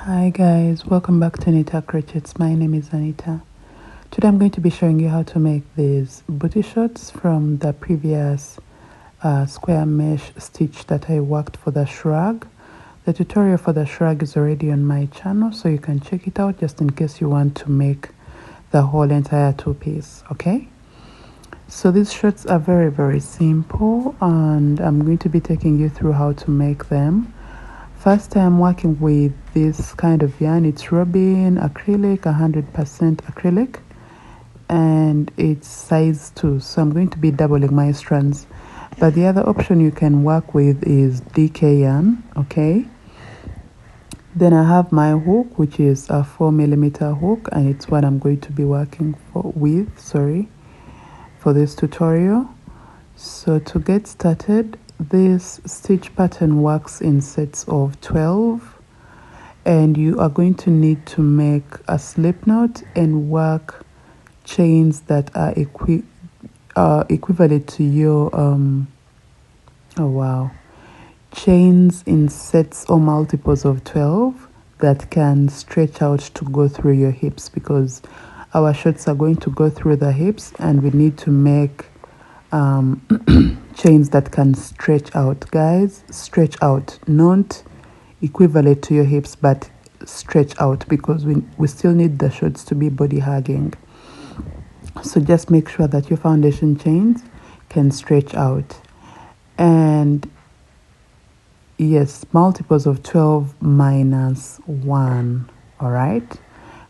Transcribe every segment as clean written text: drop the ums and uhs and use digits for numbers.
Hi guys, welcome back to Anita Crotch. My name is Anita. Today I'm going to be showing you how to make these booty shorts from the previous square mesh stitch that I worked for the shrug. The tutorial for the shrug is already on my channel, so you can check it out just in case you want to make the whole entire two-piece, okay? So these shorts are very simple, and I'm going to be taking you through how to make them. First, I'm working with this kind of yarn. It's Robin acrylic, 100% acrylic, and it's size 2. So I'm going to be doubling my strands. But the other option you can work with is DK yarn, okay? Then I have my hook, which is a 4mm hook, and it's what I'm going to be working with for this tutorial. So to get started, this stitch pattern works in sets of 12, and you are going to need to make a slip knot and work chains that are equivalent to your chains in sets or multiples of 12 that can stretch out to go through your hips, because our shorts are going to go through the hips, and we need to make chains that can stretch out, guys. Stretch out, not equivalent to your hips, but stretch out, because we still need the shorts to be body hugging. So just make sure that your foundation chains can stretch out. And yes, multiples of 12 minus 1. All right,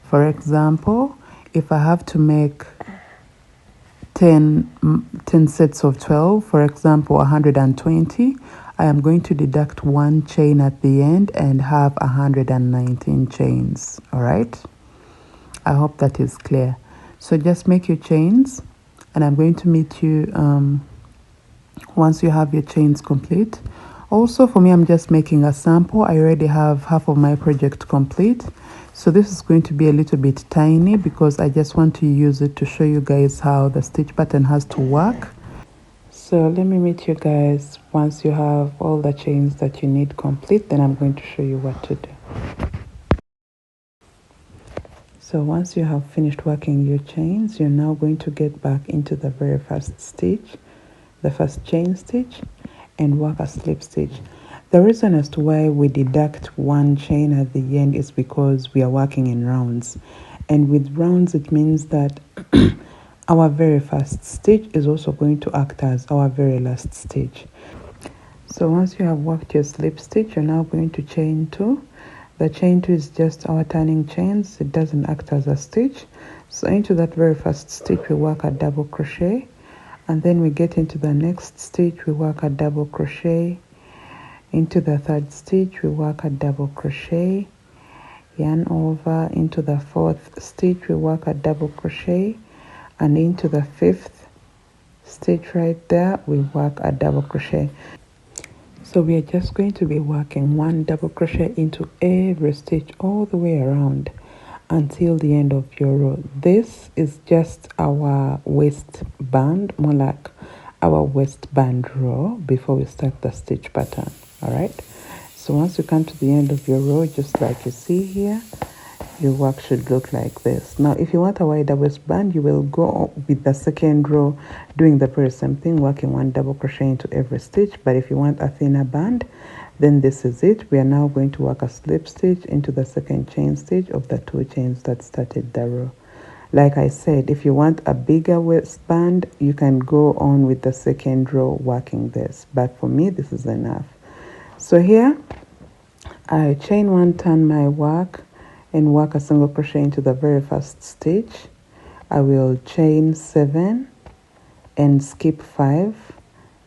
for example, if I have to make 10 sets of 12, for example 120, I am going to deduct one chain at the end and have 119 chains. All right, I hope that is clear. So just make your chains, and I'm going to meet you once you have your chains complete. Also, for me, I'm just making a sample. I already have half of my project complete, so this is going to be a little bit tiny because I just want to use it to show you guys how the stitch pattern has to work. So let me meet you guys once you have all the chains that you need complete, then I'm going to show you what to do. So once you have finished working your chains, you're now going to get back into the very first stitch, the first chain stitch, and work a slip stitch. The reason as to why we deduct one chain at the end is because we are working in rounds, and with rounds it means that our very first stitch is also going to act as our very last stitch. So once you have worked your slip stitch, you're now going to chain 2. The chain 2 is just our turning chains. It doesn't act as a stitch. So into that very first stitch we work a double crochet, and then we get into the next stitch, we work a double crochet. Into the third stitch we work a double crochet, yarn over. Into the fourth stitch we work a double crochet, and into the fifth stitch right there we work a double crochet. So we are just going to be working one double crochet into every stitch all the way around until the end of your row. This is just our waistband, more like our waistband row before we start the stitch pattern. All right, so once you come to the end of your row, just like you see here, your work should look like this. Now if you want a wider waistband, you will go with the second row doing the very same thing, working one double crochet into every stitch. But if you want a thinner band, then this is it. We are now going to work a slip stitch into the second chain stitch of the 2 chains that started the row. Like I said, if you want a bigger waistband, you can go on with the second row working this, but for me this is enough. So here I chain 1, turn my work, and work a single crochet into the very first stitch. I will chain 7 and skip 5.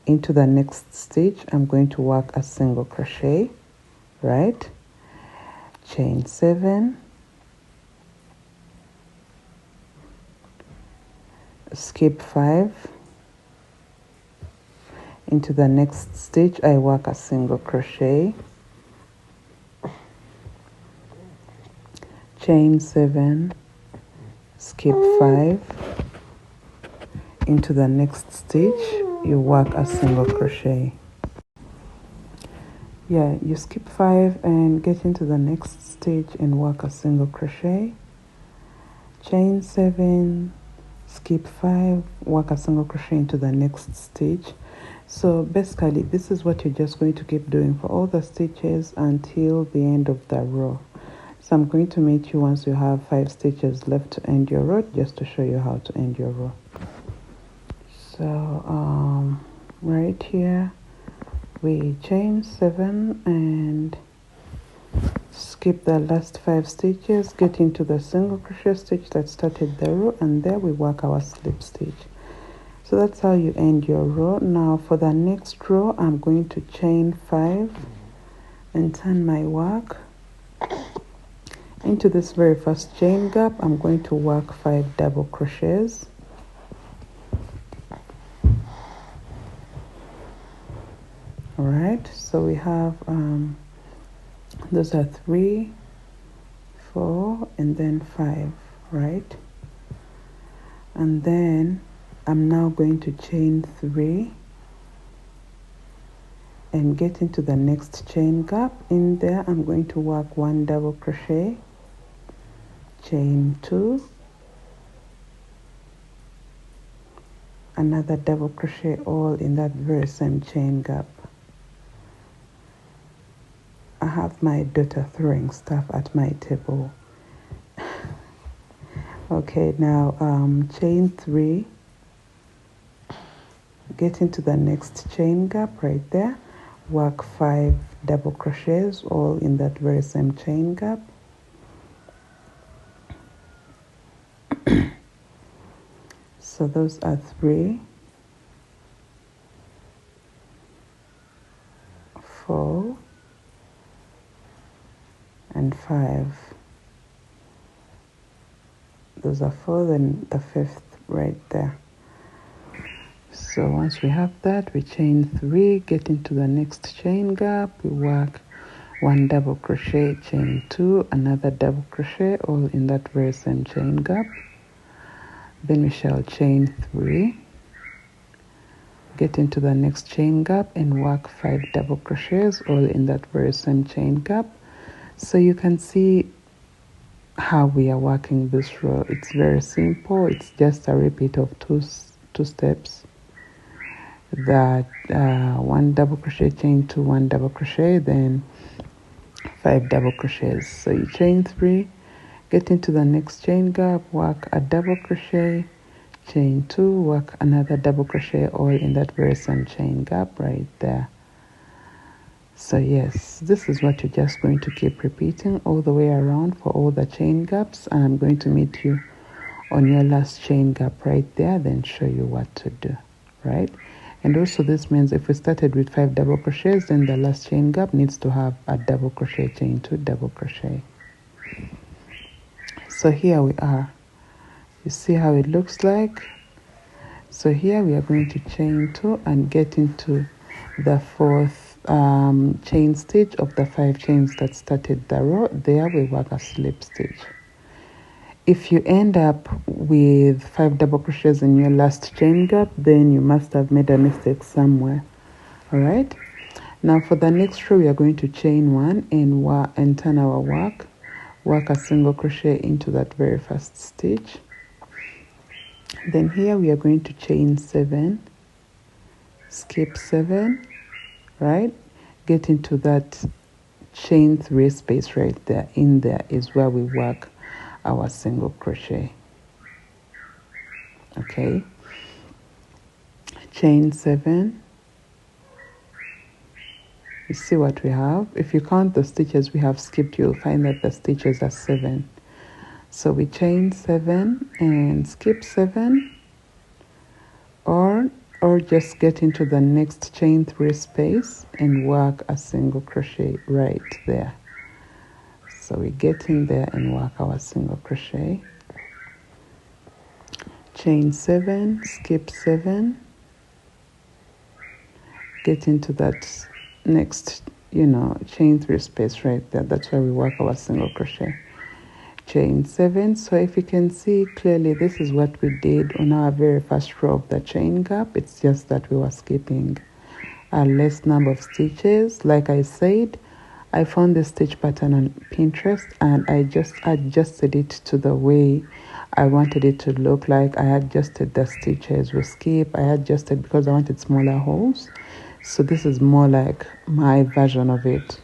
Into the next stitch I'm going to work a single crochet, right? Chain 7, skip 5. Into the next stitch I work a single crochet, chain 7, skip 5. Into the next stitch you work a single crochet. Yeah, you skip 5 and get into the next stitch and work a single crochet, chain 7, skip 5, work a single crochet into the next stitch. So basically this is what you're just going to keep doing for all the stitches until the end of the row. So I'm going to meet you once you have 5 stitches left to end your row, just to show you how to end your row. So right here we chain 7 and skip the last 5 stitches, get into the single crochet stitch that started the row, and there we work our slip stitch. So that's how you end your row. Now for the next row I'm going to chain 5 and turn my work into this very first chain gap. I'm going to work 5 double crochets. Alright, so we have those are 3, 4 and then 5, right? And then I'm now going to chain 3 and get into the next chain gap. In there I'm going to work 1 double crochet, chain 2, another double crochet, all in that very same chain gap. I have my daughter throwing stuff at my table. Okay, now chain 3, get into the next chain gap right there, work 5 double crochets, all in that very same chain gap. So those are 3, 4 and 5. Those are 4, then the 5th right there. So once we have that, we chain 3, get into the next chain gap, we work 1 double crochet, chain 2, another double crochet, all in that very same chain gap. Then we shall chain 3, get into the next chain gap and work 5 double crochets, all in that very same chain gap. So you can see how we are working this row. It's very simple. It's just a repeat of two steps. That 1 double crochet, chain 2, 1 double crochet, then 5 double crochets. So you chain 3, get into the next chain gap, work a double crochet, chain 2, work another double crochet, all in that very same chain gap right there. So yes, this is what you're just going to keep repeating all the way around for all the chain gaps, and I'm going to meet you on your last chain gap right there, then show you what to do, right? And also this means if we started with 5 double crochets, then the last chain gap needs to have a double crochet, chain 2, double crochet. So here we are. You see how it looks like? So here we are going to chain 2 and get into the 4th chain stitch of the 5 chains that started the row. There we work a slip stitch. If you end up with 5 double crochets in your last chain gap, then you must have made a mistake somewhere. All right, now for the next row we are going to chain 1 and turn our work a single crochet into that very first stitch. Then here we are going to chain 7, skip 7, right, get into that chain 3 space right there. In there is where we work our single crochet. Okay, chain 7. You see what we have? If you count the stitches we have skipped, you'll find that the stitches are 7. So we chain 7 and skip 7, or just get into the next chain 3 space and work a single crochet right there. So we get in there and work our single crochet, chain 7, skip 7, get into that next chain 3 space right there. That's where we work our single crochet, chain 7. So if you can see clearly, this is what we did on our very first row of the chain gap. It's just that we were skipping a less number of stitches. Like I said, I found this stitch pattern on Pinterest and I just adjusted it to the way I wanted it to look like. I adjusted the stitches with skip. I adjusted because I wanted smaller holes. So this is more like my version of it.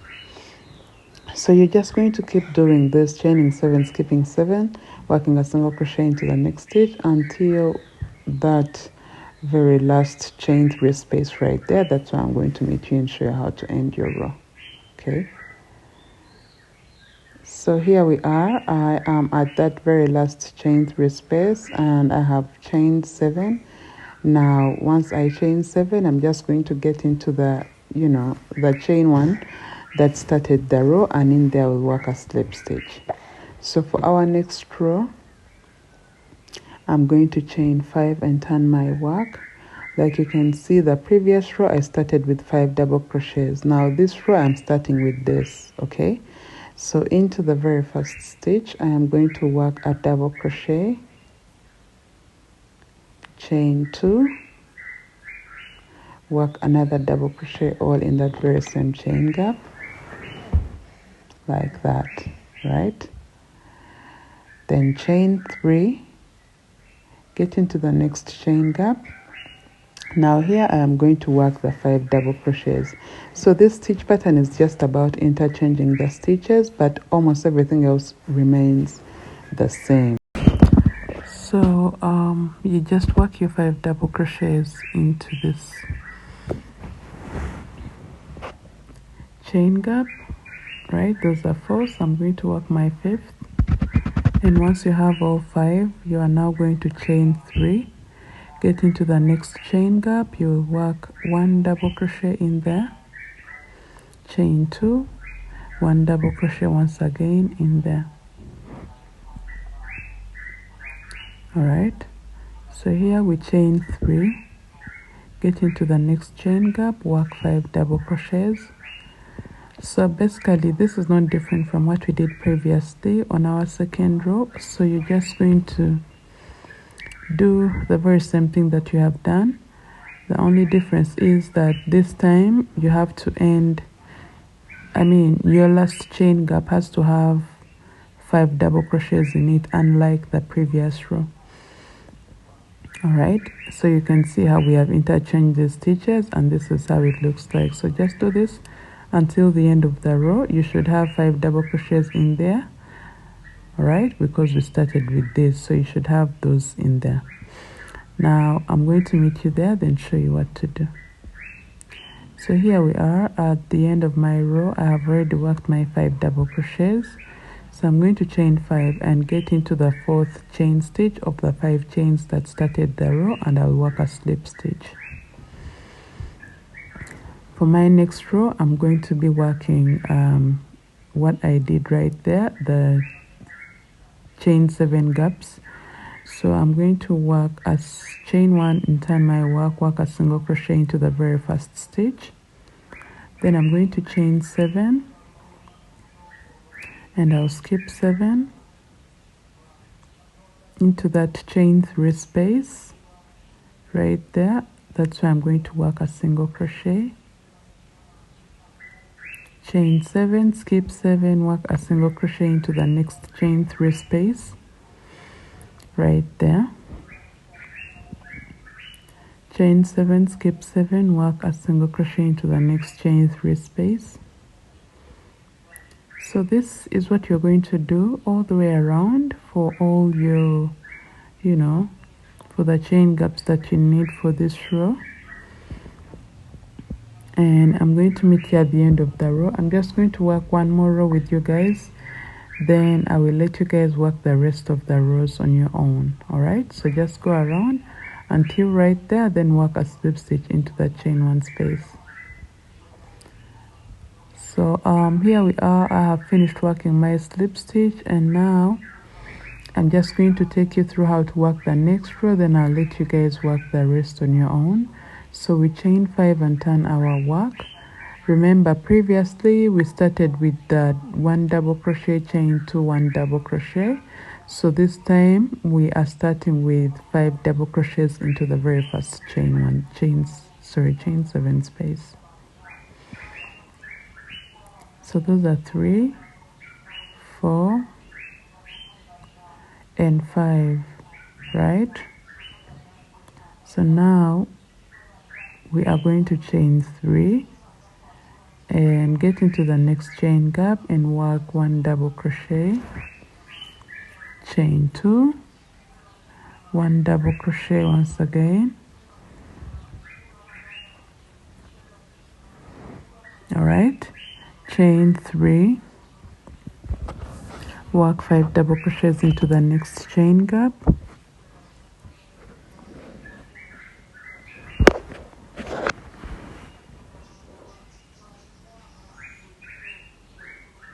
So you're just going to keep doing this, chaining 7, skipping 7, working a single crochet into the next stitch until that very last chain 3 space right there. That's why I'm going to meet you and show you how to end your row. Okay, so here we are. I am at that very last chain 3 space and I have chained 7. Now once I chain 7, I'm just going to get into the the chain 1 that started the row, and in there we'll work a slip stitch. So for our next row, I'm going to chain 5 and turn my work. Like you can see, the previous row I started with 5 double crochets. Now this row I'm starting with this. Okay, so into the very first stitch I am going to work a double crochet, chain 2, work another double crochet all in that very same chain gap, like that, right? Then chain 3, get into the next chain gap. Now here I am going to work the 5 double crochets. So this stitch pattern is just about interchanging the stitches, but almost everything else remains the same. So you just work your 5 double crochets into this chain gap, right? Those are 4, so I'm going to work my 5th. And once you have all 5, you are now going to chain 3, get into the next chain gap. You will work 1 double crochet in there, chain 2, 1 double crochet once again in there. All right, so here we chain 3, get into the next chain gap, work 5 double crochets. So basically this is not different from what we did previously on our second row. So you're just going to do the very same thing that you have done. The only difference is that this time you have to end, your last chain gap has to have 5 double crochets in it, unlike the previous row. All right, so you can see how we have interchanged the stitches, and this is how it looks like. So just do this until the end of the row. You should have 5 double crochets in there. All right, because we started with this, so you should have those in there. Now I'm going to meet you there, then show you what to do. So here we are at the end of my row. I have already worked my 5 double crochets. So I'm going to chain 5 and get into the 4th chain stitch of the 5 chains that started the row, and I'll work a slip stitch. For my next row, I'm going to be working what I did right there, the chain 7 gaps. So I'm going to work as chain 1 and turn my work a single crochet into the very first stitch. Then I'm going to chain 7 and I'll skip 7 into that chain 3 space right there. That's where I'm going to work a single crochet, chain 7, skip 7, work a single crochet into the next chain 3 space right there, chain 7, skip 7, work a single crochet into the next chain 3 space. So this is what you're going to do all the way around for all your, for the chain gaps that you need for this row. And I'm going to meet you at the end of the row. I'm just going to work one more row with you guys, then I will let you guys work the rest of the rows on your own. All right, so just go around until right there, then work a slip stitch into the chain 1 space. So here we are. I have finished working my slip stitch, and now I'm just going to take you through how to work the next row, then I'll let you guys work the rest on your own. So we chain 5 and turn our work. Remember previously we started with the 1 double crochet, chain 2, 1 double crochet. So this time we are starting with 5 double crochets into the very first chain sorry, chain 7 space. So those are 3, 4 and 5, right? So now we are going to chain 3 and get into the next chain gap and work 1 double crochet, chain 2, 1 double crochet once again. All right, chain 3, work 5 double crochets into the next chain gap.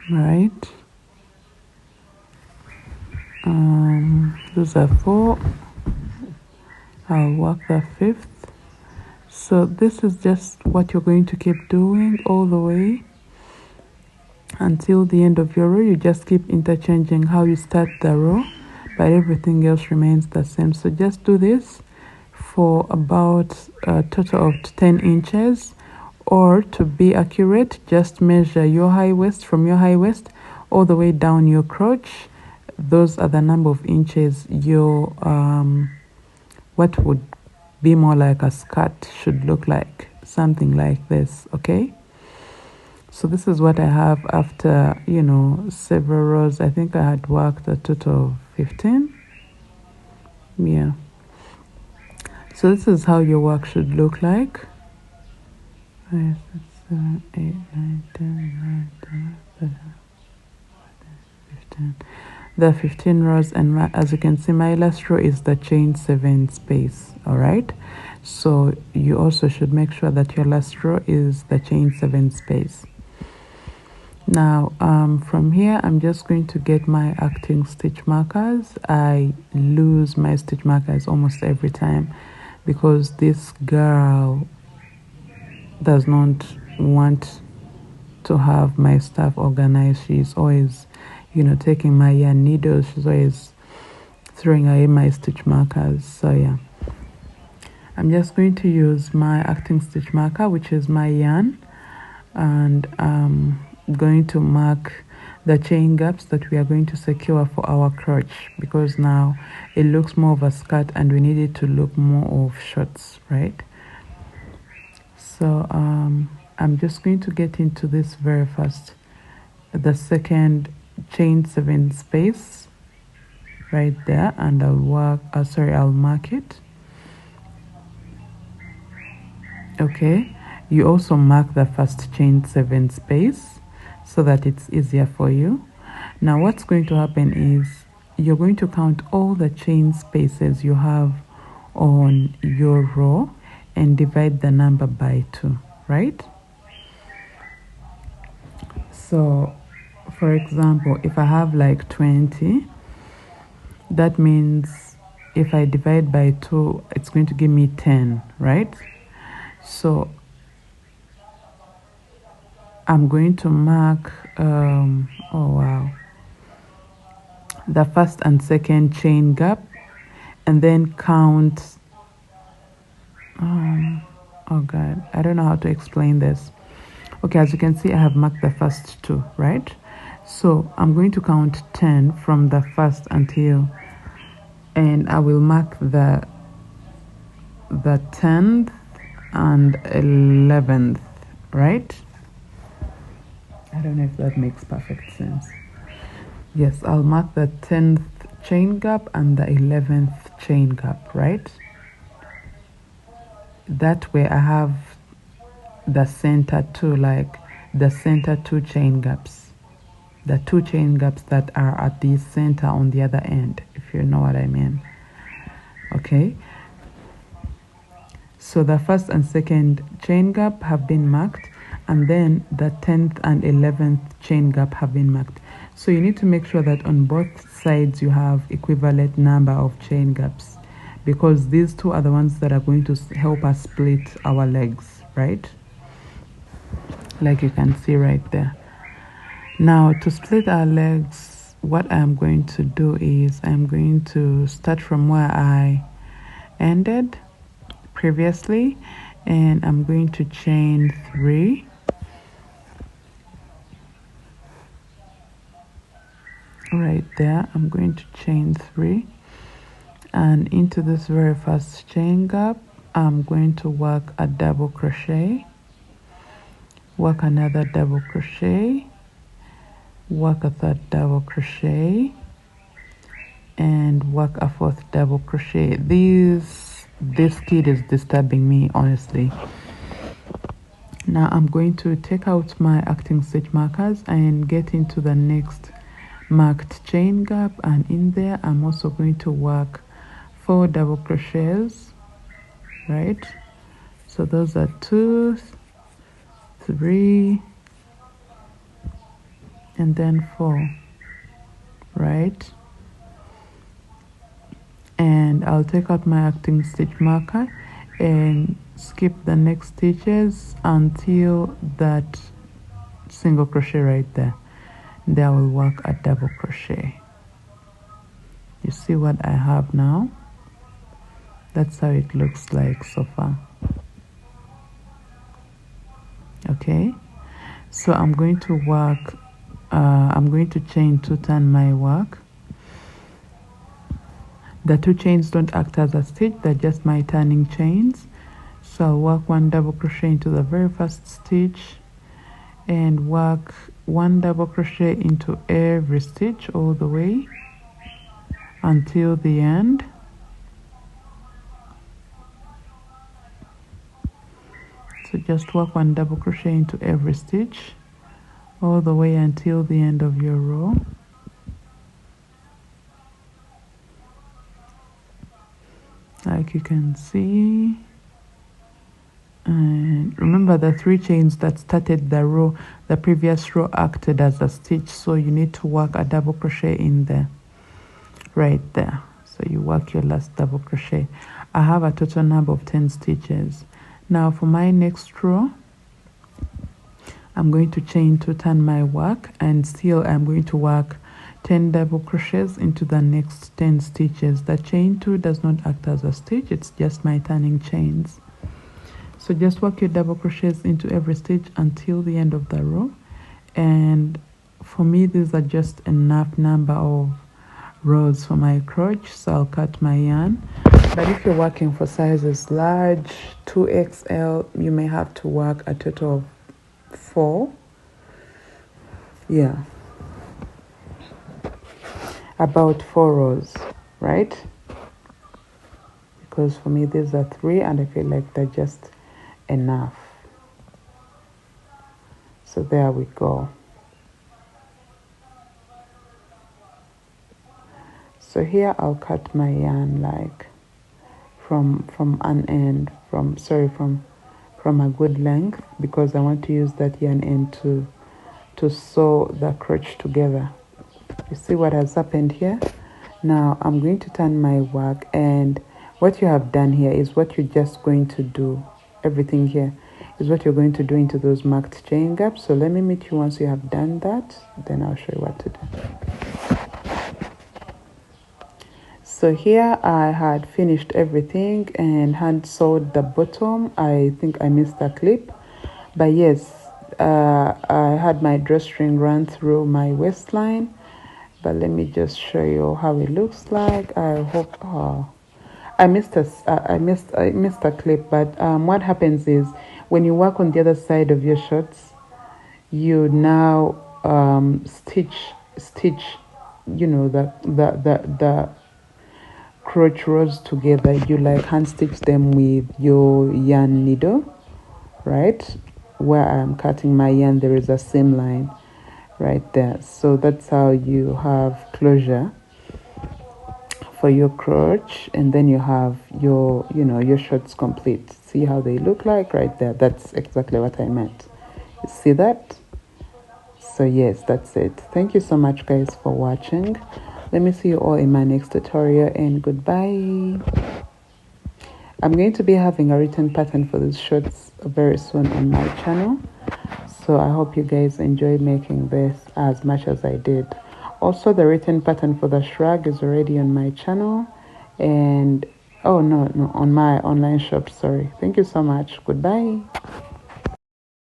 Right, those are 4. I'll work the 5th. So this is just what you're going to keep doing all the way until the end of your row. You just keep interchanging how you start the row, but everything else remains the same. So just do this for about a total of 10 inches, or to be accurate, just measure your high waist from your high waist all the way down your crotch. Those are the number of inches your what would be more like a skirt should look like, something like this. Okay, so this is what I have after, you know, several rows. I think I had worked a total of 15. Yeah, so this is how your work should look like. 5, 6, 7, 8, 9, 10, 11, 15. There are 15 rows, and as you can see, my last row is the chain 7 space. All right, so you also should make sure that your last row is the chain 7 space. Now from here, I'm just going to get my acting stitch markers. I lose my stitch markers almost every time because this girl does not want to have my stuff organized. She's always, you know, taking my yarn needles. She's always throwing away my stitch markers. So yeah, I'm just going to use my acting stitch marker, which is my yarn, and I'm going to mark the chain gaps that we are going to secure for our crotch, because now it looks more of a skirt and we need it to look more of shorts, right? So I'm just going to get into this very first, the second chain 7 space right there, and I'll work, I'll mark it. Okay, you also mark the first chain 7 space so that it's easier for you. Now what's going to happen is you're going to count all the chain spaces you have on your row and divide the number by 2, right? So for example, if I have like 20, that means if I divide by 2, it's going to give me 10, right? So I'm going to mark oh wow, the first and second chain gap, and then count oh god, I don't know how to explain this. Okay, as you can see, I have marked the first 2, right? So I'm going to count 10 from the first until, and I will mark the 10th and 11th, right? I don't know if that makes perfect sense. Yes, I'll mark the 10th chain gap and the 11th chain gap, right? That way I have the center 2, like the center 2 chain gaps, the 2 chain gaps that are at the center on the other end, if you know what I mean. Okay, so the first and second chain gap have been marked, and then the 10th and 11th chain gap have been marked. So you need to make sure that on both sides you have equivalent number of chain gaps, because these 2 are the ones that are going to help us split our legs, right? Like you can see right there. Now to split our legs, what I'm going to do is I'm going to start from where I ended previously, and I'm going to chain 3. Right there, I'm going to chain 3, and into this very first chain gap I'm going to work a double crochet, work another double crochet, work a third double crochet, and work a 4th double crochet. This kid is disturbing me, honestly. Now I'm going to take out my acting stitch markers and get into the next marked chain gap, and in there I'm also going to work 4 double crochets, right? So those are 2, 3, and then 4, right? And I'll take out my acting stitch marker and skip the next stitches until that single crochet right there. There I will work a double crochet. You see what I have now? That's how it looks like so far. Okay, so I'm going to work, I'm going to chain 2, turn my work. The 2 chains don't act as a stitch, they're just my turning chains. So I'll work 1 double crochet into the very first stitch and work 1 double crochet into every stitch all the way until the end. So just work 1 double crochet into every stitch all the way until the end of your row. Like you can see. And remember, the 3 chains that started the row, the previous row, acted as a stitch, so you need to work a double crochet in there, right there. So you work your last double crochet. I have a total number of 10 stitches. Now for my next row, I'm going to chain 2, turn my work, and still I'm going to work 10 double crochets into the next 10 stitches. The chain 2 does not act as a stitch, it's just my turning chains. So just work your double crochets into every stitch until the end of the row. And for me, these are just enough number of rows for my crotch, so I'll cut my yarn. But if you're working for sizes large, 2XL, you may have to work a total of 4. Yeah, about 4 rows, right? Because for me these are 3 and I feel like they're just enough. So there we go. So here I'll cut my yarn like from an end, from a good length, because I want to use that yarn end to sew the crotch together. You see what has happened here? Now I'm going to turn my work, and what you have done here is what you're just going to do. Everything here is what you're going to do into those marked chain gaps. So let me meet you once you have done that, then I'll show you what to do. So here I had finished everything and hand sewed the bottom. I think I missed a clip, but yes, I had my drawstring run through my waistline. But let me just show you how it looks like. I hope I missed a clip. But what happens is when you work on the other side of your shorts, you now stitch, you know, the crotch rows together. You like hand stitch them with your yarn needle, right? Where I'm cutting my yarn, there is a seam line right there. So that's how you have closure for your crotch, and then you have your, you know, your shorts complete. See how they look like right there? That's exactly what I meant. You see that? So yes, that's it. Thank you so much guys for watching. Let me see you all in my next tutorial, and goodbye. I'm going to be having a written pattern for these shorts very soon on my channel. So I hope you guys enjoy making this as much as I did. Also, the written pattern for the shrug is already on my channel, and Oh, no, no, on my online shop. Sorry. Thank you so much. Goodbye.